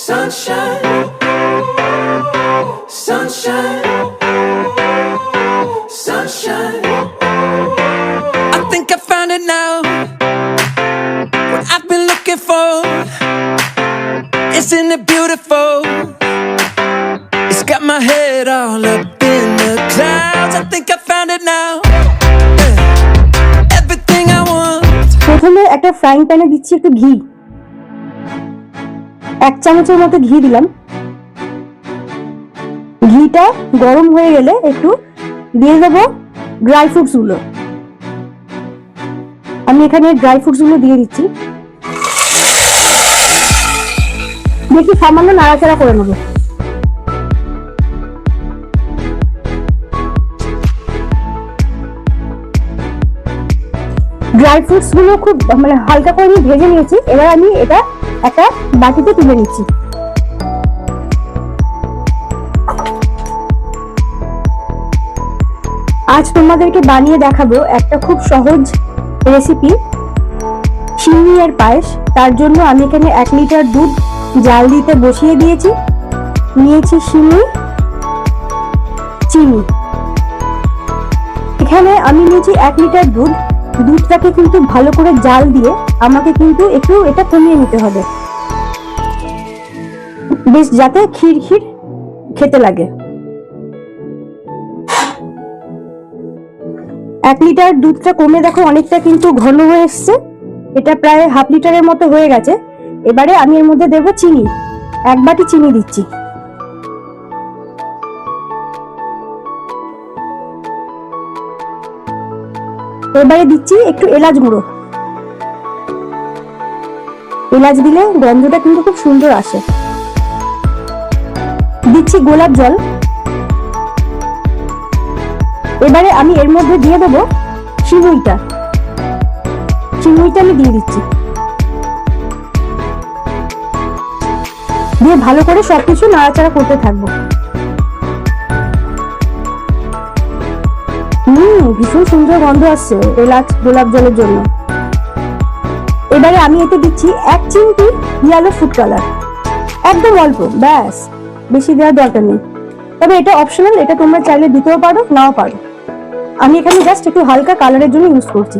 Sunshine, sunshine, sunshine. I think I found it now. What I've been looking for. Isn't it beautiful? It's got my head all up in the clouds. I think I found it now. Everything I want. প্রথমে একটা frying প্যানে দিচ্ছি একটু ঘি, 1 চামচের মতো ঘি দিলাম। ঘিটা গরম হয়ে গেলে একটু দিয়ে দেবো ড্রাই ফ্রুটস গুলো। আমি এখানে ড্রাই ফ্রুটস গুলো দিয়ে দিচ্ছি। দেখি সামান্য নাড়াচাড়া করে নেবো। ড্রাই ফ্রুটস গুলো খুব হালকা করে আমি ভেজে নিয়েছি। এবার আমি এটা একটা বাটিতে তুলে নিচ্ছি। আজ তোমাদেরকে বানিয়ে দেখাবো একটা খুব সহজ রেসিপি, সিমইয়ের পায়েস। তার জন্য আমি এখানে 1 লিটার দুধ জাল দিতে বসিয়ে দিয়েছি। নিয়েছি সিমই, চিনি। এখানে আমি নিয়েছি 1 লিটার দুধ। দুধটাকে কিন্তু ভালো করে জাল দিয়ে আমাকে কিন্তু একটু এটা কমিয়ে নিতে হবে, বেশ যাতে ক্ষীর ক্ষীর খেতে লাগে। 1 লিটার দুধটা কমে দেখো অনেকটা কিন্তু ঘন হয়ে এসছে। এটা প্রায় হাফ লিটারের মতো হয়ে গেছে। এবারে আমি এর মধ্যে দেবো চিনি, 1 বাটি চিনি দিচ্ছি। এবারে দিচ্ছি একটু এলাচ গুঁড়ো। এলাচ দিলে গন্ধটা কিন্তু খুব সুন্দর আসে। দিচ্ছি গোলাপ জল। এবারে আমি এর মধ্যে দিয়ে দেবো সিমুইটা। সিমুইটা আমি দিয়ে দিচ্ছি। দিয়ে ভালো করে সবকিছু নাড়াচাড়া করতে থাকবো। ভীষণ সুন্দর গন্ধ আসছে এলাচ গোলাপ জলের জন্য। এবারে আমি এতে দিচ্ছি 1 চিমটি ইয়েলো ফুড কালার, একদম অল্প, ব্যাস, বেশি দেওয়ার দরকার নেই। তবে এটা অপশনাল, এটা তোমরা চাইলে দিতেও পারো, নাও পারো। আমি এখানে জাস্ট একটু হালকা কালারের জন্য ইউজ করছি।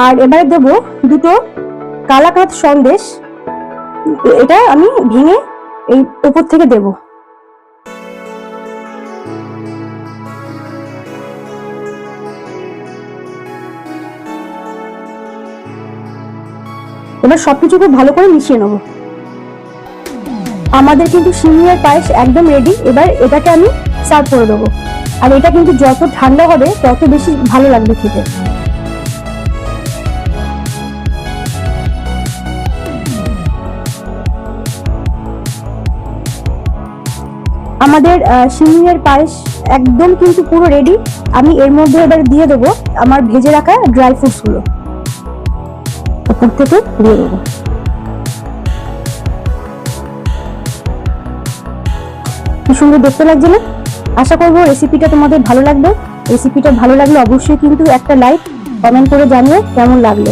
আর এবারে দেবো 2টো কালাকাঁদ সন্দেশ। এটা আমি ভেঙে এই উপর থেকে দেবো। এবার সবকিছু খুব ভালো করে মিশিয়ে নেবো। আমাদের কিন্তু সিমইয়ের পায়েস একদম রেডি। এবার এটাকে আমি সার্ভ করে দেবো। আর এটা কিন্তু যত ঠান্ডা হবে তত বেশি ভালো লাগবে খেতে। আমাদের সিমইয়ের পায়েস একদম কিন্তু পুরো রেডি। আমি এর মধ্যে এবার দিয়ে দেবো আমার ভেজে রাখা ড্রাই ফ্রুটস গুলো, উপর থেকে দিয়ে দেবো। কি সুন্দর দেখতে লাগছে না? আশা করবো রেসিপিটা তোমাদের ভালো লাগবে। রেসিপিটা ভালো লাগলে অবশ্যই কিন্তু একটা লাইক, কমেন্ট করে জানিও কেমন লাগলো।